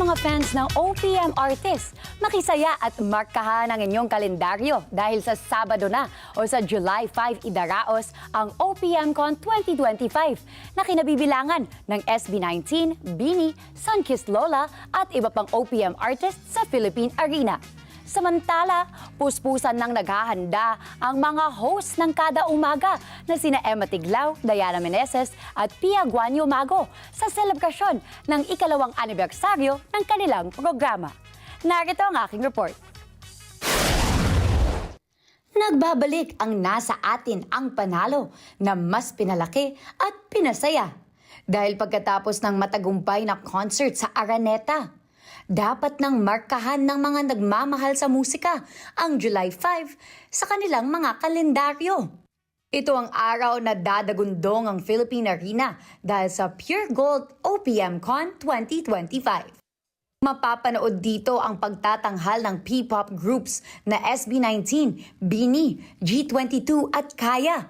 mga fans ng OPM artist, makisaya at markahan ang inyong kalendaryo dahil sa Sabado na o sa July 5 idaraos ang OPM Con 2025 na kinabibilangan ng SB19, BINI, Sunkissed Lola at iba pang OPM artists sa Philippine Arena. Samantala, puspusan nang naghahanda ang mga host ng kada umaga na sina Emma Tiglao, Diana Meneses at Pia Guanyo Mago sa selebrasyon ng ikalawang anibersaryo ng kanilang programa. Narito ang aking report. Nagbabalik ang Nasa Atin ang Panalo na mas pinalaki at pinasaya. Dahil pagkatapos ng matagumpay na concert sa Araneta, dapat nang markahan ng mga nagmamahal sa musika ang July 5 sa kanilang mga kalendaryo. Ito ang araw na dadagundong ang Philippine Arena dahil sa Pure Gold OPM Con 2025. Mapapanood dito ang pagtatanghal ng P-pop groups na SB19, BINI, G22 at Kaya.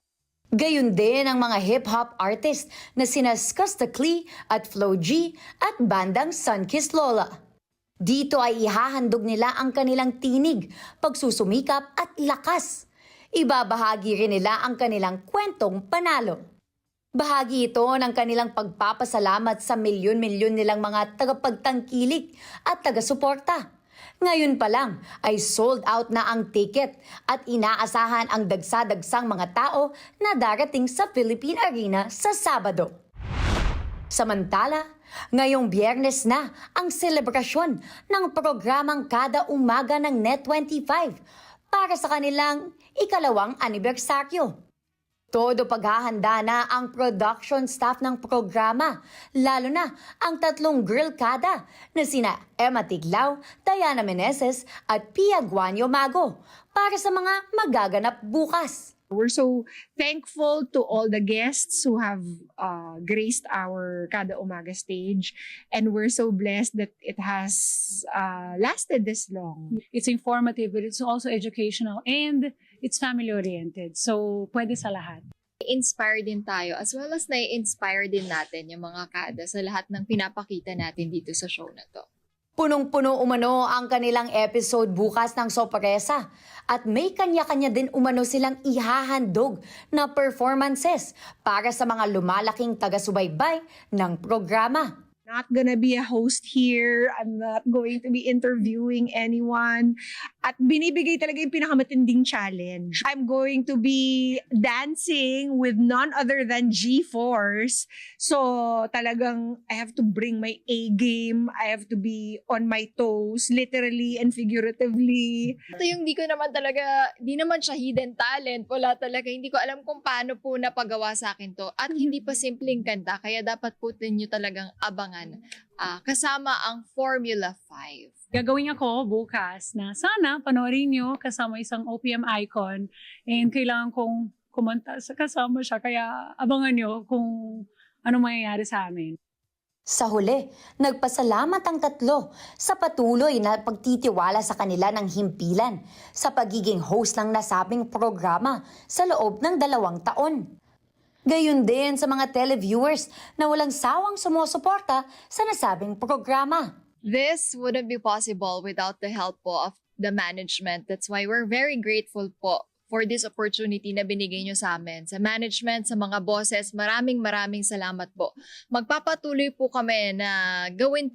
Gayon din ang mga hip-hop artist na sina Skustacli at Flo G at bandang Sunkissed Lola. Dito ay ihahandog nila ang kanilang tinig, pagsusumikap at lakas. Ibabahagi rin nila ang kanilang kwentong panalo. Bahagi ito ng kanilang pagpapasalamat sa milyon-milyon nilang mga tagapagtangkilik at taga-suporta. Ngayon pa lang ay sold out na ang ticket at inaasahan ang dagsa-dagsang mga tao na darating sa Philippine Arena sa Sabado. Samantala, ngayong Biyernes na ang selebrasyon ng programang kada umaga ng Net25 para sa kanilang ikalawang anibersaryo. Todo paghahanda na ang production staff ng programa, lalo na ang tatlong girl kada na sina Emma Tiglao, Diana Meneses at Pia Guanyo Mago para sa mga magaganap bukas. We're so thankful to all the guests who have graced our Kada Umaga stage, and we're so blessed that it has lasted this long. It's informative, but it's also educational and it's family-oriented. So, pwede sa lahat. Inspire din tayo as well as na-inspire din natin yung mga kada sa lahat ng pinapakita natin dito sa show na to. Punong-puno umano ang kanilang episode bukas ng Sorpresa at may kanya-kanya din umano silang ihahandog na performances para sa mga lumalaking taga-subaybay ng programa. Not gonna be a host here. I'm not going to be interviewing anyone. At binibigay talaga yung pinakamatinding challenge. I'm going to be dancing with none other than G-Force. So talagang I have to bring my A game. I have to be on my toes, literally and figuratively. Ito yung di naman siya hidden talent. Wala talaga. Hindi ko alam kung paano po napagawa sa akin to. At hindi pa simpleng kanta. Kaya dapat po ninyo talagang abangan. Kasama ang Formula 5. Gagawin ako bukas na sana panoorin nyo kasama isang OPM icon and kailangan kong kumanta kasama siya. Kaya abangan nyo kung ano mangyayari sa amin. Sa huli, nagpasalamat ang tatlo sa patuloy na pagtitiwala sa kanila ng himpilan sa pagiging host ng nasabing programa sa loob ng 2 taon. Gayon din sa mga televiewers na walang sawang sumusuporta sa nasabing programa. This wouldn't be possible without the help po of the management. That's why we're very grateful po for this opportunity na binigay nyo sa amin. Sa management, sa mga bosses, maraming salamat po. Magpapatuloy po kami na gawin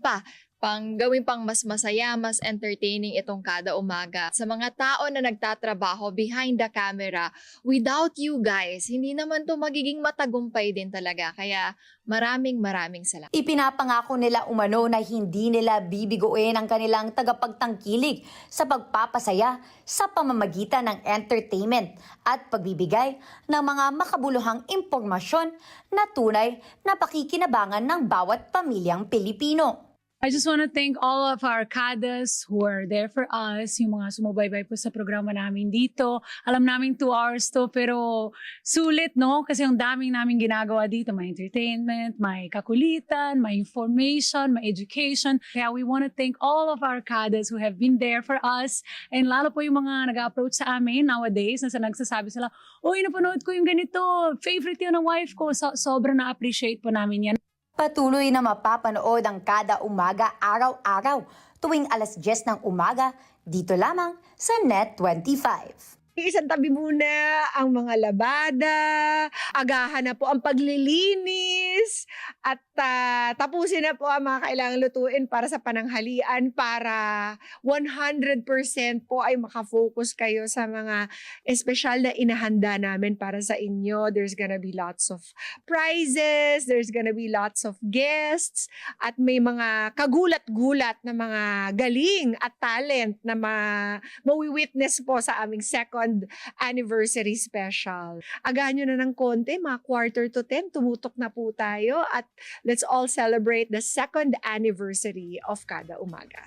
pang mas masaya, mas entertaining itong kada umaga. Sa mga tao na nagtatrabaho behind the camera, without you guys, hindi naman to magiging matagumpay din talaga. Kaya maraming salamat. Ipinapangako nila umano na hindi nila bibiguin ang kanilang tagapagtangkilik sa pagpapasaya sa pamamagitan ng entertainment at pagbibigay ng mga makabuluhang impormasyon na tunay na pakikinabangan ng bawat pamilyang Pilipino. I just want to thank all of our kadas who are there for us, yung mga sumubaybay po sa programa namin dito. Alam namin 2 hours to, pero sulit, no? Kasi yung daming namin ginagawa dito. May entertainment, may kakulitan, may information, may education. Kaya we want to thank all of our kadas who have been there for us. And lalo po yung mga nag-approach sa amin nowadays, na nagsasabi sila, "Uy, napanood ko yung ganito. Favorite yun ng wife ko." Sobrang na-appreciate po namin yan. Patuloy na mapapanood ang Kada Umaga araw-araw tuwing alas 10 ng umaga dito lamang sa Net25. Isang tabi muna ang mga labada, agahan na po ang paglilinis, at tapusin na po ang mga kailangan lutuin para sa pananghalian para 100% po ay makafocus kayo sa mga espesyal na inahanda namin para sa inyo. There's gonna be lots of prizes, there's gonna be lots of guests, at may mga kagulat-gulat na mga galing at talent na mawi-witness po sa aming second anniversary special. Agahan nyo na ng konti, mga 9:45, tumutok na po tayo at let's all celebrate the second anniversary of Kada Umaga.